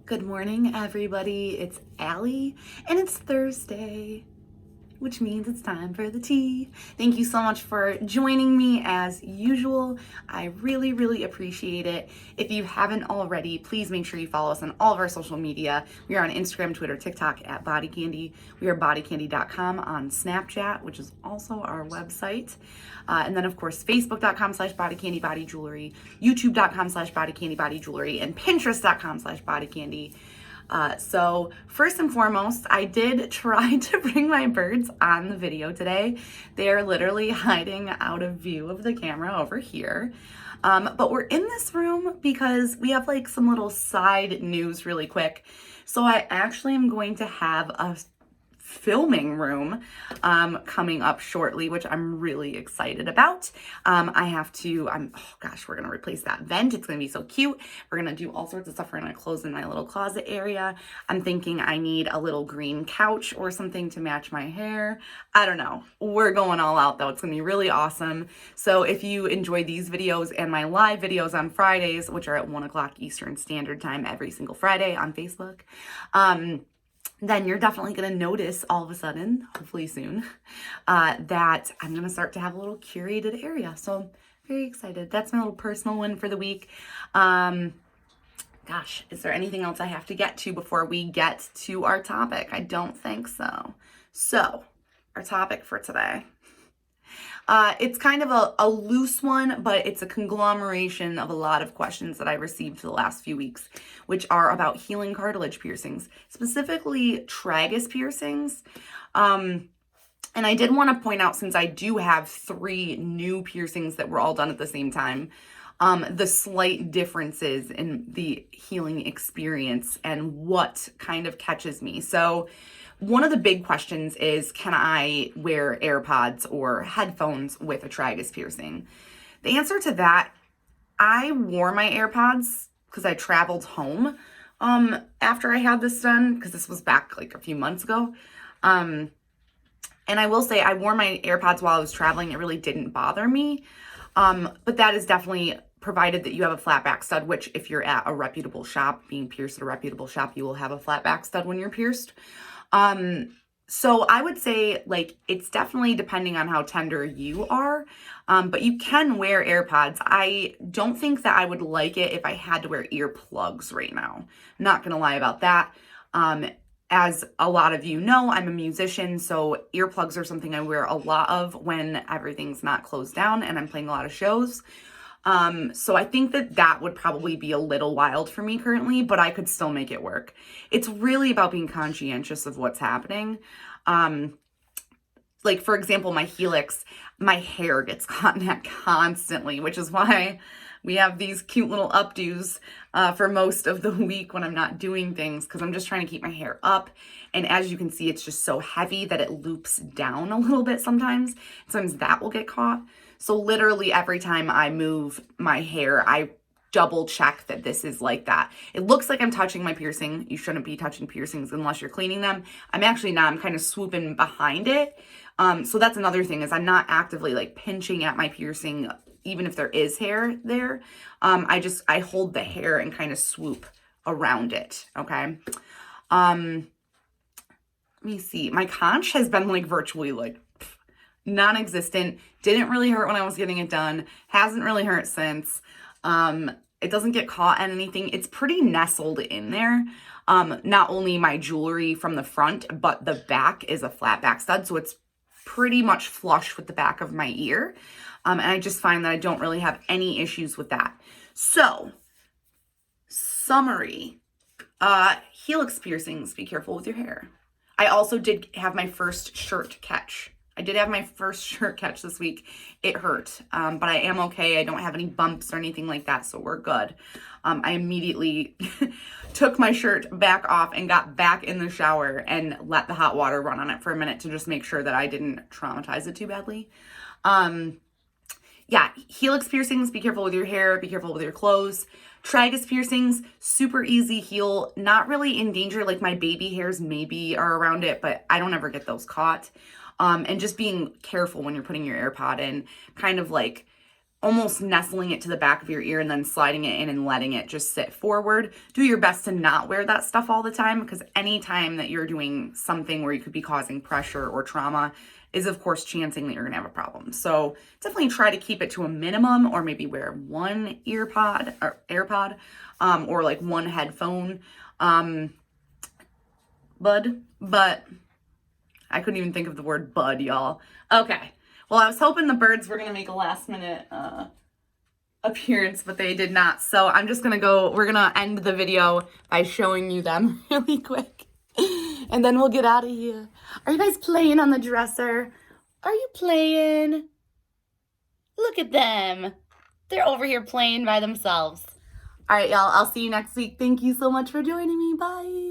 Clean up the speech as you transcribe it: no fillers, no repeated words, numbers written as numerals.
Good morning, everybody. It's Allie, and it's Thursday, which means it's time for the tea. Thank you so much for joining me as usual. I really appreciate it. If you haven't already, please make sure you follow us on all of our social media. We are on Instagram, Twitter, TikTok at BodyCandy. We are bodycandy.com on Snapchat, which is also our website. And then, of course, facebook.com/bodycandybodyjewelry, youtube.com/bodycandybodyjewelry, and pinterest.com/bodycandy. So first and foremost, I did try to bring my birds on the video today. They are literally hiding out of view of the camera over here. But we're in this room because we have like some little side news really quick. So I actually am going to have a filming room coming up shortly, which I'm really excited about. Oh gosh, we're gonna replace that vent. It's gonna be so cute. We're gonna do all sorts of stuff. We're gonna close in my little closet area. I'm thinking I need a little green couch or something to match my hair. I don't know. We're going all out though. It's gonna be really awesome. So if you enjoy these videos and my live videos on Fridays, which are at 1 o'clock Eastern Standard Time every single Friday on Facebook, then you're definitely going to notice all of a sudden, hopefully soon, that I'm going to start to have a little curated area. So very excited. That's my little personal win for the week. Gosh, is there anything else I have to get to before we get to our topic? I don't think so. So our topic for today. It's kind of a loose one, but it's a conglomeration of a lot of questions that I received the last few weeks, which are about healing cartilage piercings, specifically tragus piercings. And I did want to point out, since I do have 3 new piercings that were all done at the same time, the slight differences in the healing experience and what kind of catches me. So one of the big questions is, can I wear AirPods or headphones with a tragus piercing? The answer to that, I wore my AirPods because I traveled home after I had this done, because this was back like a few months ago. And I will say I wore my AirPods while I was traveling. It really didn't bother me. But that is definitely provided that you have a flat back stud, which if you're at a reputable shop, being pierced at a reputable shop, you will have a flat back stud when you're pierced. So I would say, like, it's definitely depending on how tender you are, but you can wear AirPods. I don't think that I would like it if I had to wear earplugs right now. Not gonna lie about that. As a lot of you know, I'm a musician, so earplugs are something I wear a lot of when everything's not closed down and I'm playing a lot of shows. So I think that would probably be a little wild for me currently, but I could still make it work. It's really about being conscientious of what's happening. Like for example, my helix, my hair gets caught in that constantly, which is why we have these cute little updos for most of the week when I'm not doing things, because I'm just trying to keep my hair up. And as you can see, it's just so heavy that it loops down a little bit sometimes. Sometimes that will get caught. So literally every time I move my hair, I double check that this is like that. It looks like I'm touching my piercing. You shouldn't be touching piercings unless you're cleaning them. I'm actually not. I'm kind of swooping behind it. So that's another thing, is I'm not actively like pinching at my piercing, even if there is hair there. I hold the hair and kind of swoop around it. Okay. Let me see. My conch has been like virtually like non-existent. Didn't really hurt when I was getting it done. Hasn't really hurt since. It doesn't get caught in anything. It's pretty nestled in there. Not only my jewelry from the front, but the back is a flat back stud, so it's pretty much flush with the back of my ear. And I just find that I don't really have any issues with that. So, summary. Helix piercings, be careful with your hair. I also did have my first shirt catch. This week. It hurt, but I am okay. I don't have any bumps or anything like that, so we're good. I immediately took my shirt back off and got back in the shower and let the hot water run on it for a minute to just make sure that I didn't traumatize it too badly. Yeah, helix piercings, be careful with your hair, be careful with your clothes. Tragus piercings, super easy heal, not really in danger. Like my baby hairs maybe are around it, but I don't ever get those caught. And just being careful when you're putting your AirPod in, kind of like almost nestling it to the back of your ear and then sliding it in and letting it just sit forward. Do your best to not wear that stuff all the time, because anytime that you're doing something where you could be causing pressure or trauma is of course chancing that you're gonna have a problem. So definitely try to keep it to a minimum, or maybe wear one earpod or AirPod, or like one headphone, bud. But I couldn't even think of the word bud, y'all. Okay. Well, I was hoping the birds were going to make a last minute appearance, but they did not. So I'm just going to we're going to end the video by showing you them really quick. And then we'll get out of here. Are you guys playing on the dresser? Are you playing? Look at them. They're over here playing by themselves. All right, y'all. I'll see you next week. Thank you so much for joining me. Bye.